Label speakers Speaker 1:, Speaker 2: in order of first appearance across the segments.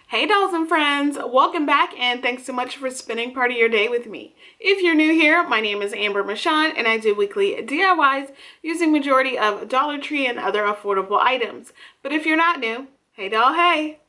Speaker 1: Hey dolls and friends, welcome back and thanks so much for spending part of your day with me. If you're new here, my name is Amber Michon and I do weekly DIYs using majority of Dollar Tree and other affordable items. But if you're not new, hey doll, hey!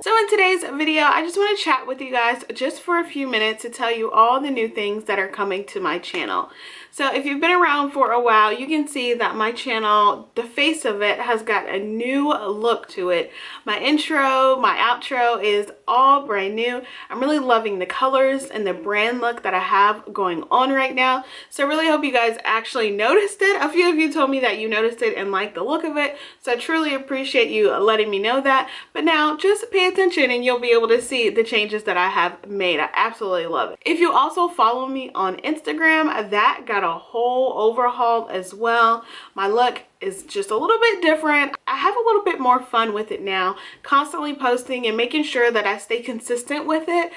Speaker 1: So in today's video, I just want to chat with you guys just for a few minutes to tell you all the new things that are coming to my channel. So if you've been around for a while, you can see that my channel, the face of it has got a new look to it. My intro, my outro is all brand new. I'm really loving the colors and the brand look that I have going on right now. So I really hope you guys actually noticed it. A few of you told me that you noticed it and liked the look of it. So I truly appreciate you letting me know that. But now just pay attention and you'll be able to see the changes that I have made. I absolutely love it. If you also follow me on Instagram, that got a whole overhaul as well. My look is just a little bit different. I have a little bit more fun with it now, constantly posting and making sure that I stay consistent with it,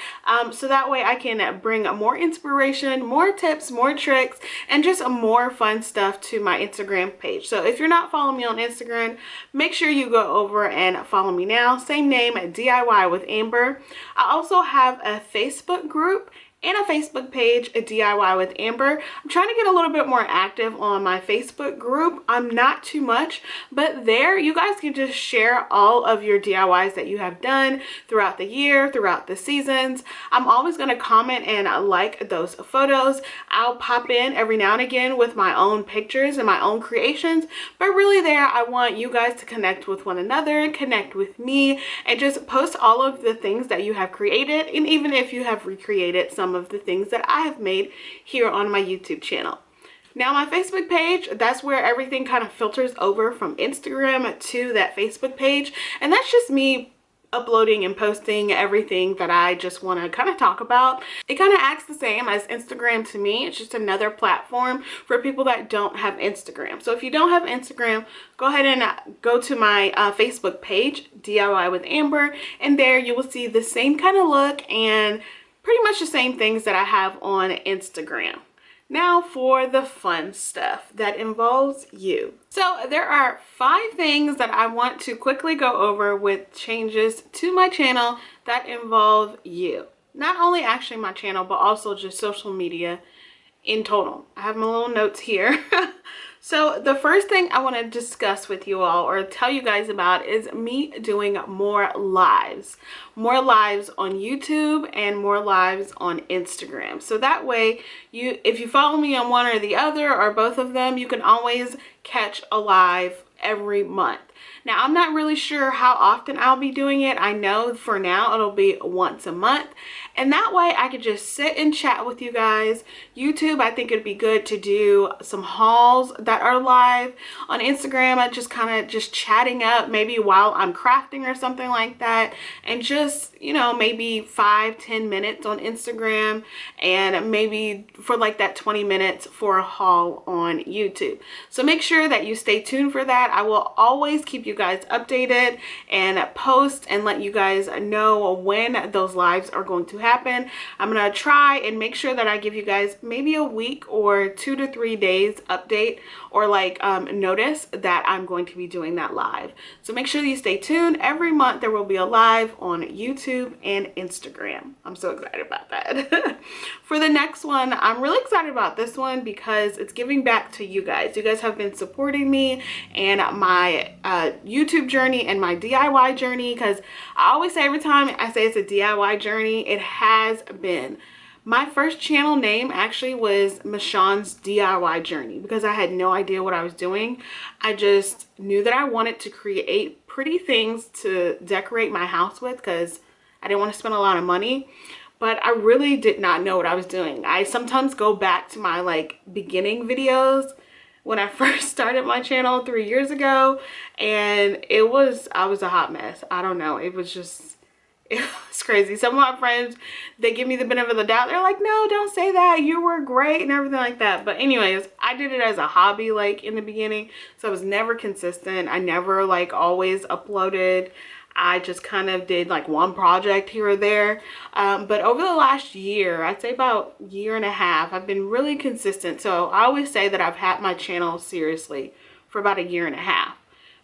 Speaker 1: so that way I can bring more inspiration, more tips, more tricks, and just more fun stuff to my Instagram page. So if you're not following me on Instagram, make sure you go over and follow me now. Same name, DIY with Amber. I also have a Facebook group and a Facebook page, a DIY with Amber. I'm trying to get a little bit more active on my Facebook group. I'm not too much, but there you guys can just share all of your DIYs that you have done throughout the year, throughout the seasons. I'm always going to comment and like those photos. I'll pop in every now and again with my own pictures and my own creations, but really there I want you guys to connect with one another, connect with me, and just post all of the things that you have created, and even if you have recreated some of the things that I have made here on my YouTube channel. Now my Facebook page, that's where everything kind of filters over from Instagram to that Facebook page, and that's just me uploading and posting everything that I just want to kind of talk about. It kind of acts the same as Instagram to me. It's just another platform for people that don't have Instagram. So if you don't have Instagram, go ahead and go to my Facebook page, DIY with Amber, and there you will see the same kind of look and pretty much the same things that I have on Instagram. Now for the fun stuff that involves you. So there are 5 things that I want to quickly go over with changes to my channel that involve you. Not only actually my channel, but also just social media in total. I have my little notes here. So the first thing I want to discuss with you all or tell you guys about is me doing more lives on YouTube and more lives on Instagram. So that way if you follow me on one or the other or both of them, you can always catch a live every month. Now, I'm not really sure how often I'll be doing it. I know for now it'll be once a month. And that way I could just sit and chat with you guys. YouTube, I think it'd be good to do some hauls that are live. On Instagram, I just kind of just chatting up maybe while I'm crafting or something like that. And just, you know, maybe 5-10 minutes on Instagram and maybe for like that 20 minutes for a haul on YouTube. So make sure that you stay tuned for that. I will always keep you guys updated and post and let you guys know when those lives are going to happen. I'm gonna try and make sure that I give you guys maybe a week or 2 to 3 days update or like notice that I'm going to be doing that live. So make sure you stay tuned. Every month there will be a live on YouTube and Instagram. I'm so excited about that. For the next one, I'm really excited about this one because it's giving back to you guys. You guys have been supporting me and my YouTube journey and my DIY journey, because I always say every time I say it's a DIY journey, it has been. My first channel name actually was Michon's DIY Journey because I had no idea what I was doing. I just knew that I wanted to create pretty things to decorate my house with because I didn't want to spend a lot of money. But I really did not know what I was doing. I sometimes go back to my like beginning videos when I first started my channel 3 years ago, and I was a hot mess. I don't know. It was crazy. Some of my friends, they give me the benefit of the doubt. They're like, no, don't say that. You were great and everything like that. But anyways, I did it as a hobby like in the beginning. So I was never consistent. I never like always uploaded. I just kind of did like one project here or there. But over the last year, I'd say about a year and a half, I've been really consistent. So I always say that I've had my channel seriously for about a year and a half.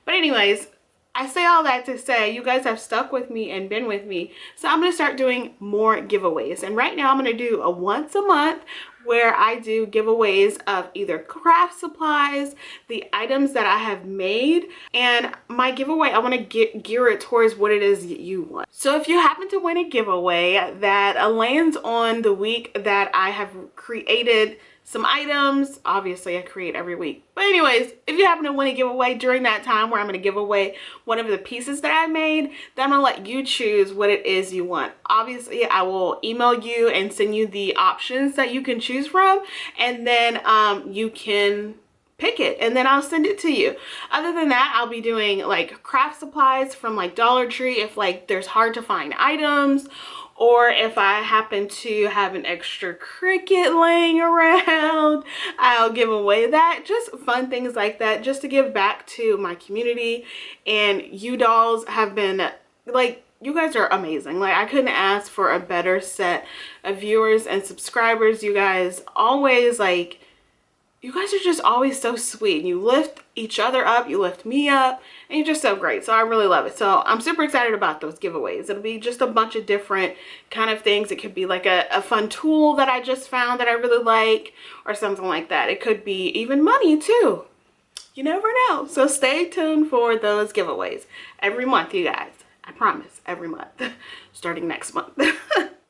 Speaker 1: But anyways, I say all that to say you guys have stuck with me and been with me. So I'm going to start doing more giveaways. And right now I'm going to do a once a month where I do giveaways of either craft supplies, the items that I have made, and my giveaway, I want to gear it towards what it is you want. So if you happen to win a giveaway that lands on the week that I have created some items, obviously I create every week, but anyways, if you happen to win a giveaway during that time where I'm going to give away one of the pieces that I made, then I'm going to let you choose what it is you want. Obviously I will email you and send you the options that you can choose from, and then you can pick it and then I'll send it to you. Other than that, I'll be doing like craft supplies from like Dollar Tree if like there's hard to find items, or if I happen to have an extra Cricut laying around, I'll give away that. Just fun things like that, just to give back to my community. And you dolls have been like, you guys are amazing. Like, I couldn't ask for a better set of viewers and subscribers. You guys always like, you guys are just always so sweet. You lift each other up, you lift me up, and you're just so great. So I really love it. So I'm super excited about those giveaways. It'll be just a bunch of different kind of things. It could be like a fun tool that I just found that I really like, or something like that. It could be even money too. You never know. So stay tuned for those giveaways every month, you guys. I promise, every month, starting next month.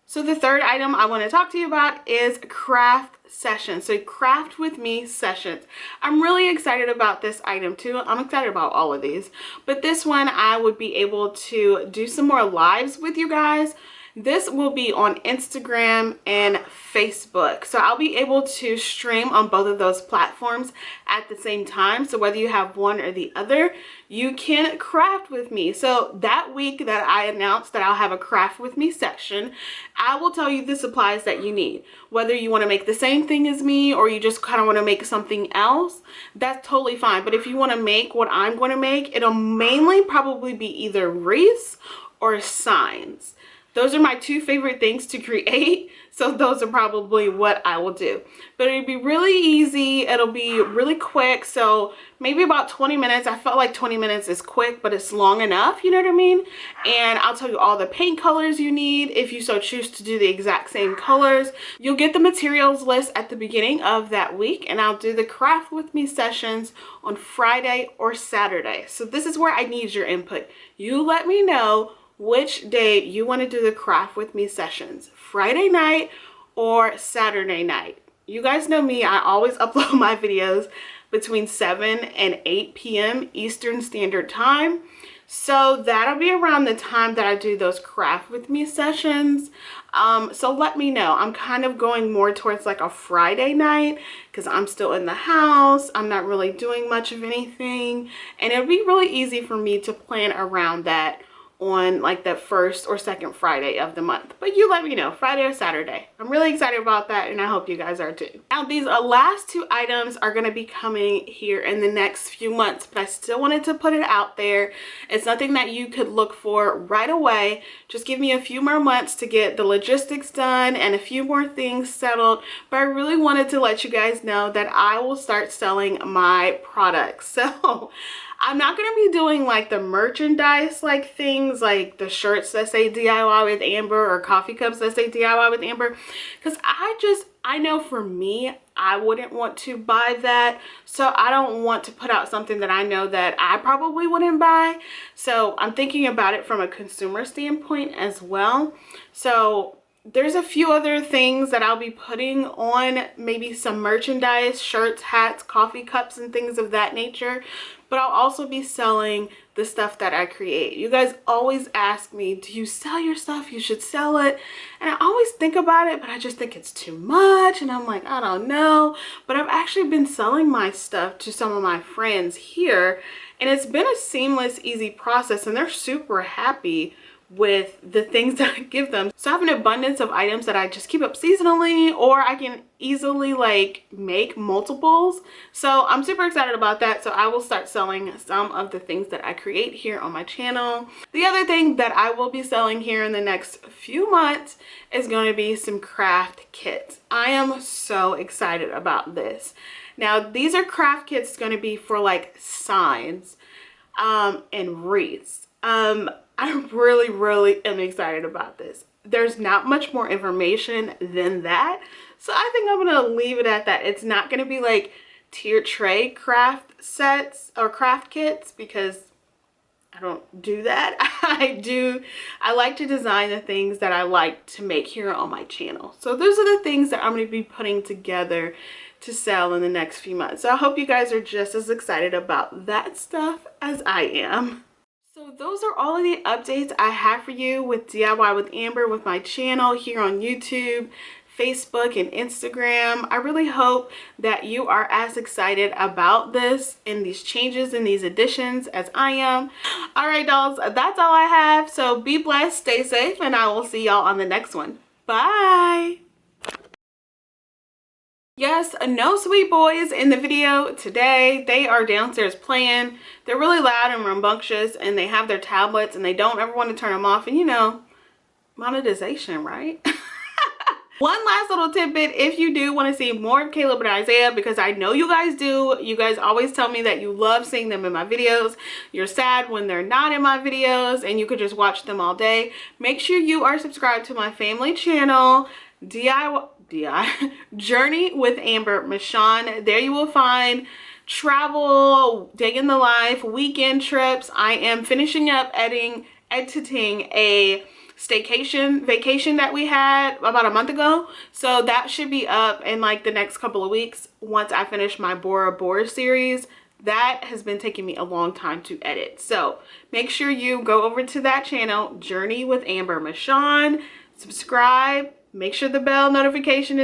Speaker 1: So the third item I want to talk to you about is craft sessions. So craft with me sessions. I'm really excited about this item too. I'm excited about all of these, but this one I would be able to do some more lives with you guys. This will be on Instagram and Facebook. So I'll be able to stream on both of those platforms at the same time. So whether you have one or the other, you can craft with me. So that week that I announced that I'll have a craft with me section, I will tell you the supplies that you need. Whether you want to make the same thing as me or you just kind of want to make something else, that's totally fine. But if you want to make what I'm going to make, it'll mainly probably be either wreaths or signs. Those are my two favorite things to create, so those are probably what I will do. But it'll be really easy, it'll be really quick, so maybe about 20 minutes. I felt like 20 minutes is quick, but it's long enough, you know what I mean? And I'll tell you all the paint colors you need if you so choose to do the exact same colors. You'll get the materials list at the beginning of that week, and I'll do the craft with me sessions on Friday or Saturday. So this is where I need your input. You let me know which day you want to do the craft with me sessions, Friday night or Saturday night. You guys know me, I always upload my videos between 7 and 8 p.m. Eastern Standard Time. So that'll be around the time that I do those craft with me sessions. So let me know. I'm kind of going more towards like a Friday night because I'm still in the house. I'm not really doing much of anything. And it'll be really easy for me to plan around that on like the first or second Friday of the month. But you let me know, Friday or Saturday. I'm really excited about that, and I hope you guys are too. Now these last two items are going to be coming here in the next few months, but I still wanted to put it out there. It's nothing that you could look for right away. Just give me a few more months to get the logistics done and a few more things settled. But I really wanted to let you guys know that I will start selling my products. So I'm not going to be doing like the merchandise like things like the shirts that say DIY with Amber or coffee cups that say DIY with Amber, because I know for me, I wouldn't want to buy that. So I don't want to put out something that I know that I probably wouldn't buy. So I'm thinking about it from a consumer standpoint as well. So there's a few other things that I'll be putting on, maybe some merchandise, shirts, hats, coffee cups, and things of that nature. But I'll also be selling the stuff that I create. You guys always ask me, do you sell your stuff? You should sell it. And I always think about it, but I just think it's too much. And I'm like, I don't know. But I've actually been selling my stuff to some of my friends here. And it's been a seamless, easy process. And they're super happy with the things that I give them. So I have an abundance of items that I just keep up seasonally, or I can easily like make multiples. So I'm super excited about that. So I will start selling some of the things that I create here on my channel. The other thing that I will be selling here in the next few months is going to be some craft kits. I am so excited about this. Now these are craft kits going to be for like signs. and wreaths. I really am excited about this. There's not much more information than that, so I think I'm gonna leave it at that. It's not gonna be like tiered tray craft sets or craft kits, because I don't do that. I like to design the things that I like to make here on my channel. So those are the things that I'm going to be putting together to sell in the next few months. So I hope you guys are just as excited about that stuff as I am. So those are all of the updates I have for you with DIY with Amber, with my channel here on YouTube, Facebook, and Instagram. I really hope that you are as excited about this and these changes and these additions as I am. All right, dolls, that's all I have. So be blessed, stay safe, and I will see y'all on the next one. Bye. Yes, no sweet boys in the video today. They are downstairs playing. They're really loud and rambunctious, and they have their tablets, and they don't ever want to turn them off. And you know, monetization, right? One last little tidbit, if you do want to see more of Caleb and Isaiah, because I know you guys do, you guys always tell me that you love seeing them in my videos. You're sad when they're not in my videos and you could just watch them all day. Make sure you are subscribed to my family channel, Journey with Amber Michonne. There you will find travel, day in the life, weekend trips. I am finishing up editing a vacation that we had about a month ago, so that should be up in like the next couple of weeks once I finish my Bora Bora series. That has been taking me a long time to edit, so make sure you go over to that channel, Journey with Amber Michonne, subscribe, make sure the notification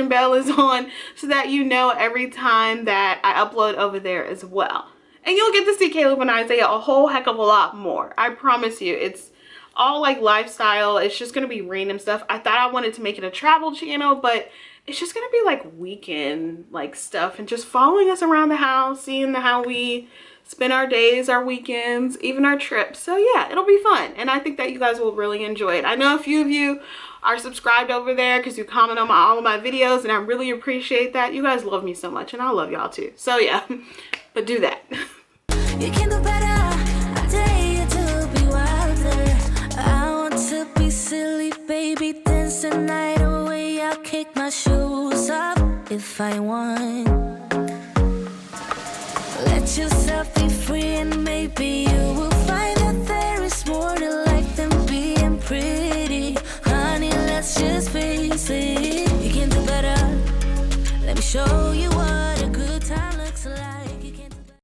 Speaker 1: bell is on, so that you know every time that I upload over there as well. And you'll get to see Caleb and Isaiah a whole heck of a lot more. I promise you. It's all like lifestyle. It's just gonna be random stuff. I thought I wanted to make it a travel channel, but it's just gonna be like weekend like stuff and just following us around the house, seeing how we spend our days, our weekends, even our trips. So yeah, it'll be fun, and I think that you guys will really enjoy it. I know a few of you are subscribed over there because you comment on all of my videos, and I really appreciate that. You guys love me so much, and I love y'all too. So yeah, but do that. You can do better. I dare you to be wilder. I want to be silly, baby, dance the night away. I'll kick my shoes off if I want. Let yourself be free, and maybe you will find that there is more to life than being pretty. Honey, let's just face it. You can do better. Let me show you what